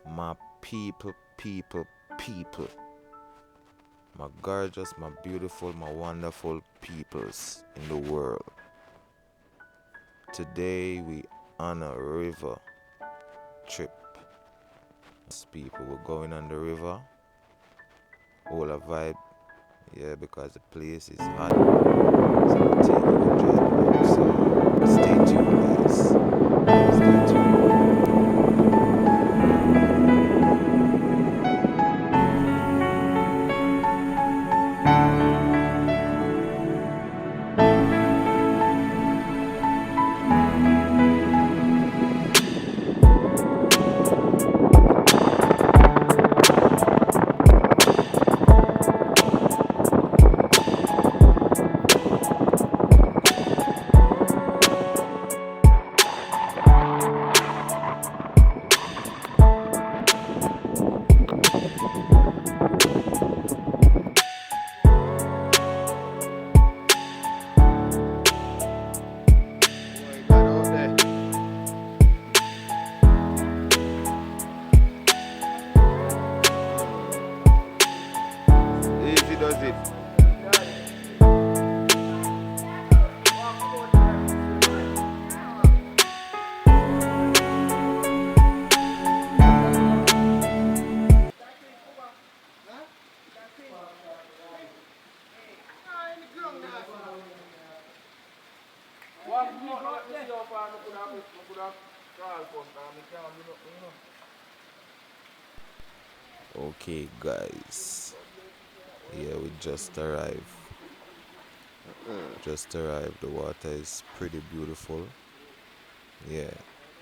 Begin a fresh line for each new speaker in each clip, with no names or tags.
My people, people, people. My gorgeous, my beautiful, my wonderful peoples in the world. Today we on a river trip. People, we're going on the river. All a vibe, yeah, because the place is hot. So we're taking a drive. So stay tuned, guys. Stay tuned. Easy does it. Okay, guys. Yeah, we just arrived. Just arrived. The water is pretty beautiful. Yeah,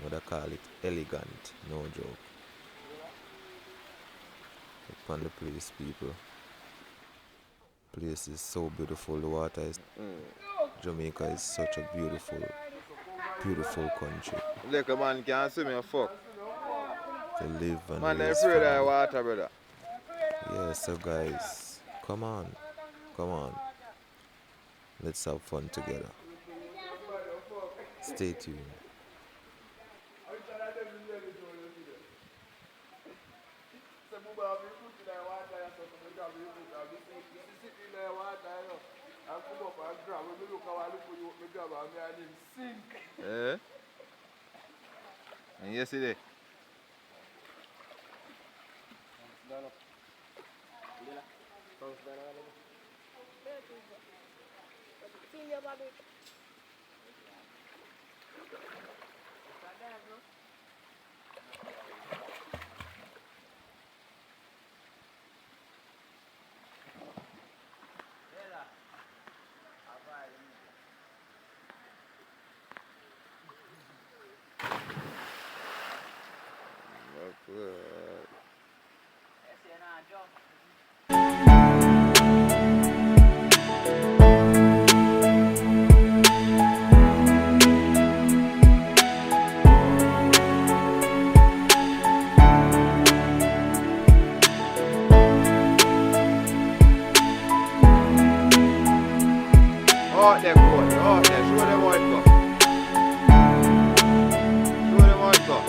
what I call it elegant. No joke. Upon the place, people. Place is so beautiful. The water is. Jamaica is such a beautiful, beautiful country
Like a man can't swim and fuck.
to live and
Man, they're
raise
afraid of
family.
water, brother.
Yeah, so guys, come on, come on. Let's have fun together. Stay tuned.
Eh? And yesterday? Out there, coach. Out there. Show them how it go. Show them how it go.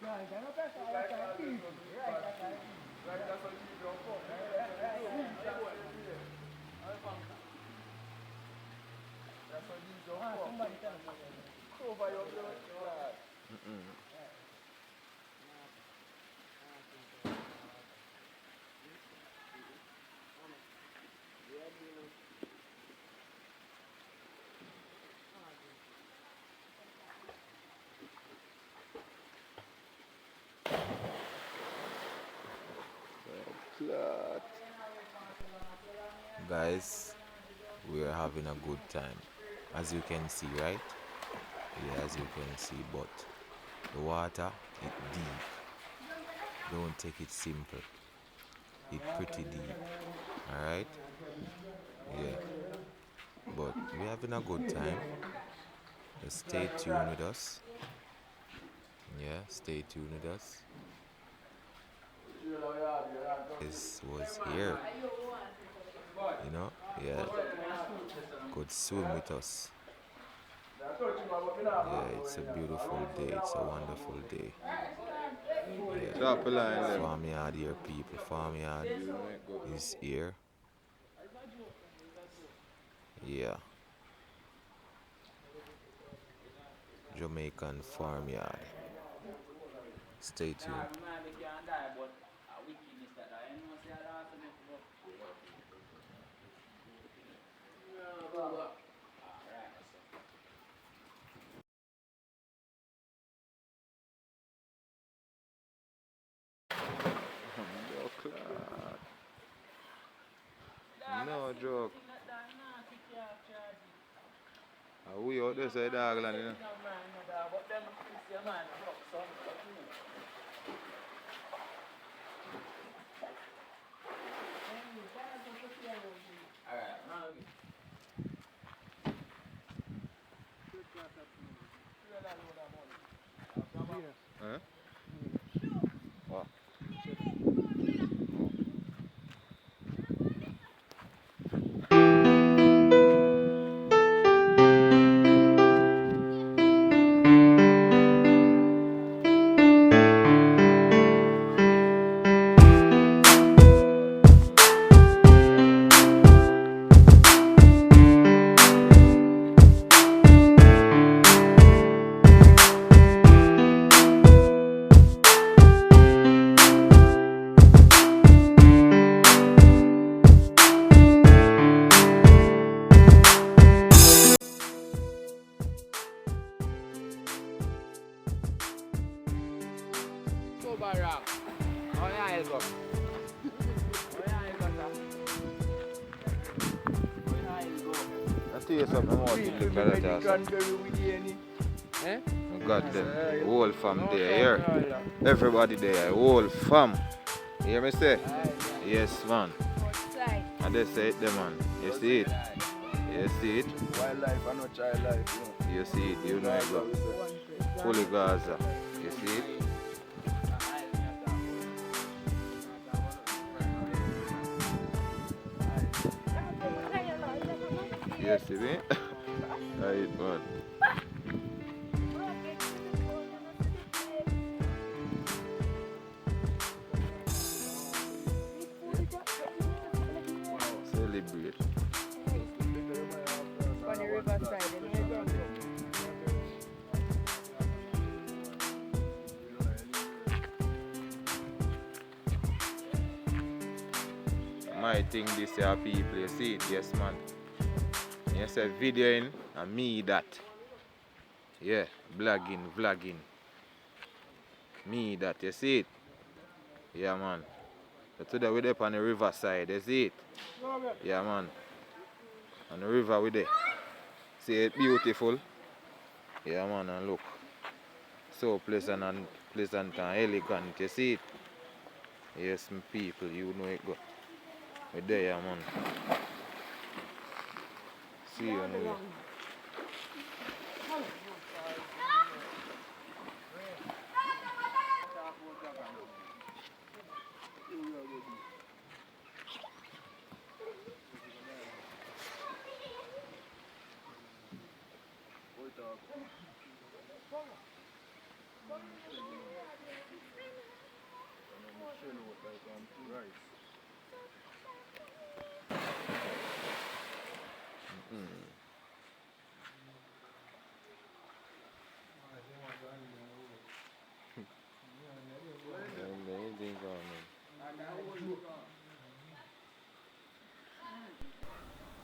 Out there. clot.
Guys, we are having a good time. As you can see, right? Yeah, as you can see, but the water, it deep. Don't take it simple. It pretty deep. Alright? Yeah. But we're having a good time. Just stay tuned with us. Yeah, stay tuned with us. This was here. You know? Yeah. Could swim with us. Yeah, it's a beautiful day. It's a wonderful day. Yeah.
Drop a line there.
Farmyard here, people. Farmyard is here. Yeah. Jamaican farmyard. Stay tuned.
Yo, clot. No joke. We out there say dog land, you know. Huh? What?
Go Barack. Oh yeah, he'll go. Oh yeah, he'll go, sir. Oh yeah, he'll go.
I tell you something more to look at that.
Cranberry with the any. Eh?
I got them. Whole fam there, here. Everybody there, whole fam. You hear me say? Yes, man.
Outside.
And they say it there, man. You see it? You see it?
Wildlife and no child life, you know.
You see it? You know it, bro. Fully Gaza. You see it? You see me? Right, man. Celebrate.
On the riverside, you know.
My thing this here, people, you see it? Yes, man. You say videoing and me that. Yeah, vlogging. Me that, you see it? Yeah, man. So today we're up on the riverside, you see it? Yeah, man. On the river we there. See it beautiful? Yeah, man, and look. So pleasant and elegant, you see it? Yes, my people, you know it go. We're there, yeah, man. See you anyway.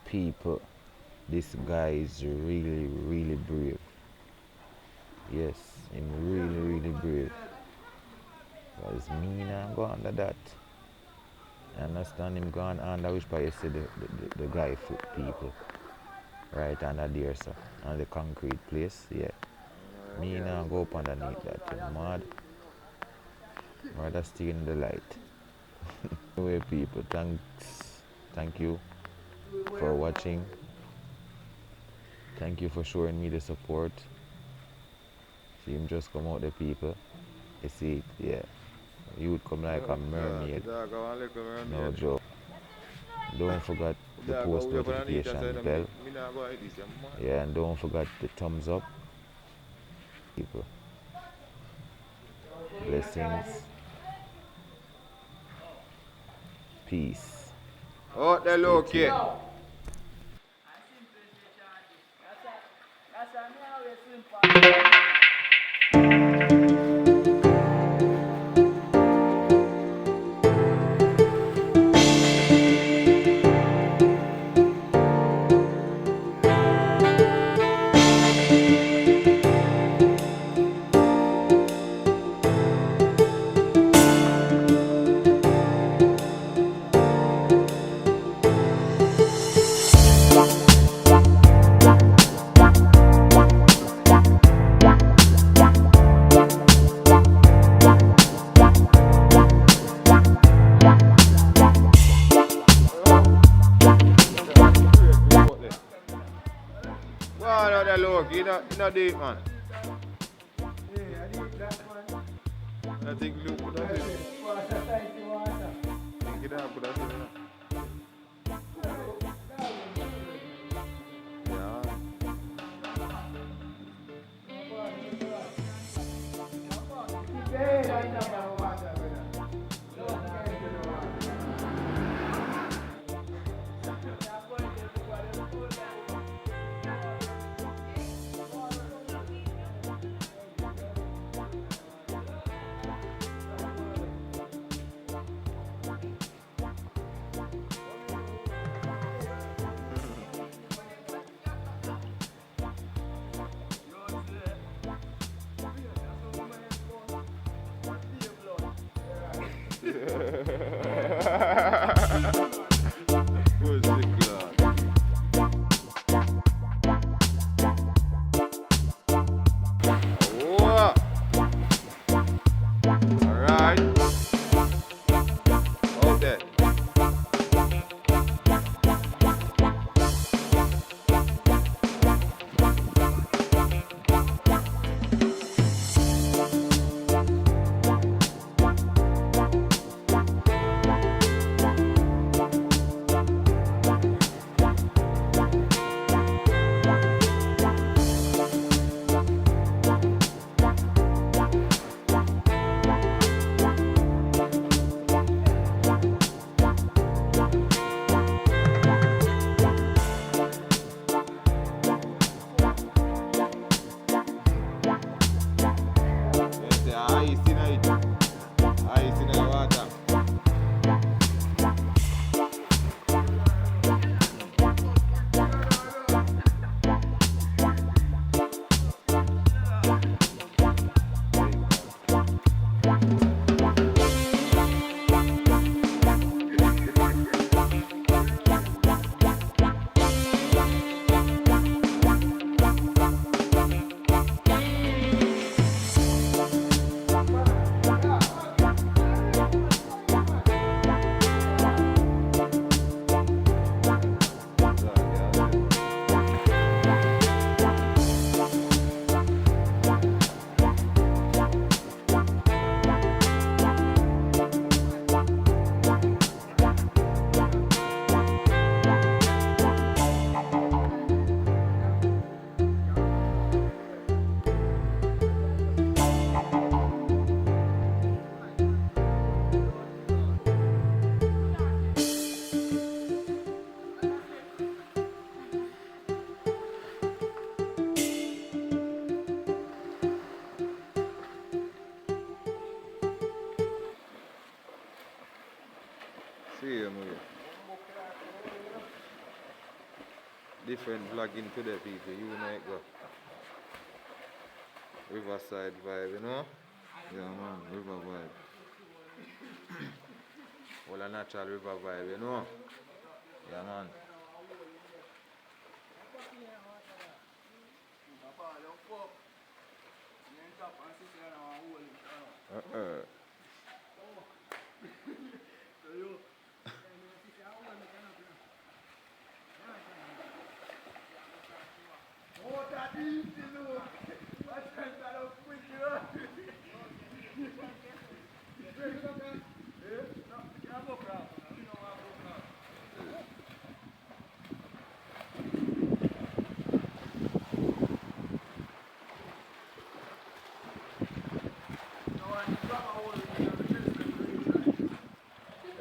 People, this guy is really brave. Yes, I'm really brave. Because me now go under that. Understand him gone under which part you see the guy foot people. Right under there, sir. On the concrete place, yeah. Me now go up underneath that. You mad? Rather stay in the light. Anyway, people, thanks. Thank you for watching. Thank you for showing me the support. See him just come out the people. You see it, yeah. You would come like a mermaid.
Dog, I want little mermaid.
No joke. Don't forget the
Dog,
post
we up underneath and
notification
say,
bell.
me not go like this, you mad.
Yeah, and don't forget the thumbs up. People. Blessings. Peace.
Oh, the low
Stay
kid.
tuned.
That's a me always simple.
Wow, no, the low kid, you know deep, man. I think Luke could have seen it. I think it could have seen it. Yeah. Good sick lad. Oh. Alright. Out there. Yes, the ice in it. Ice in the water. See you, movie. Different vlogging today, people. You know it go. Riverside vibe, you know? Yeah, man. River vibe. All a natural river vibe, you know? Yeah, man.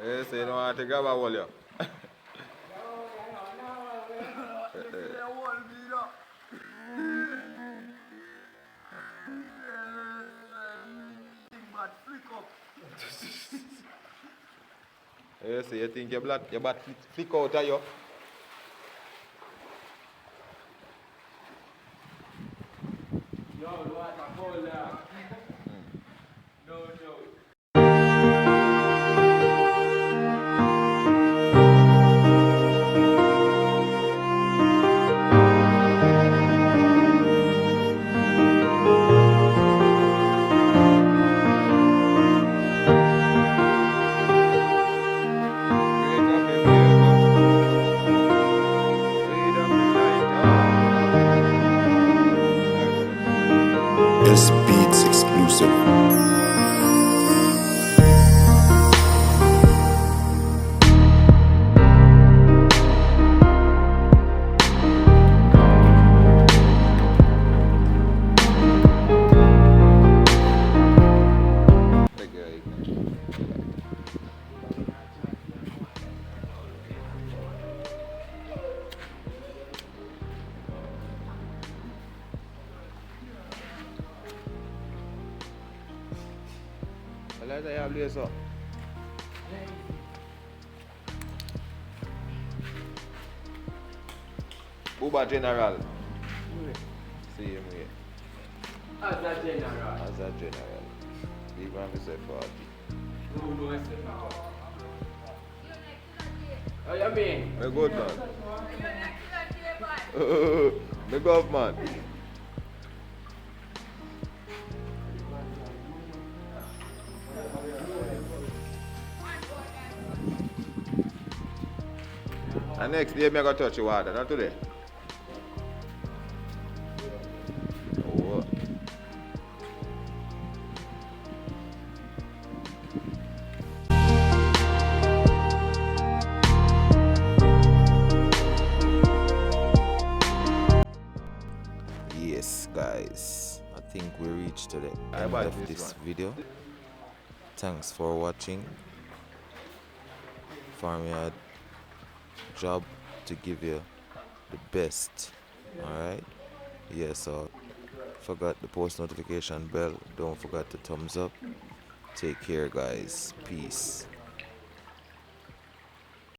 Yes, you don't want to grab a hold, yeah. Yes, you think your butt flick out of you?
Yo, what a cold dog. No joke.
Great up in here, read up in light up.
S Beats exclusive.
Let's say you blaze up. Buba General. See him here.
As a general.
As a general. Leave him to say 40.
No, I said no. How you mean?
Me good man. Me government. And next day, me go touch the water, not today. Oh.
Yes, guys, I think we reached to the
How
end
about
of
this
this
one?
video. Thanks for watching. Farmyard job to give you the best. Alright? Yeah, so forgot the post notification bell. Don't forget to thumbs up. Take care, guys. Peace.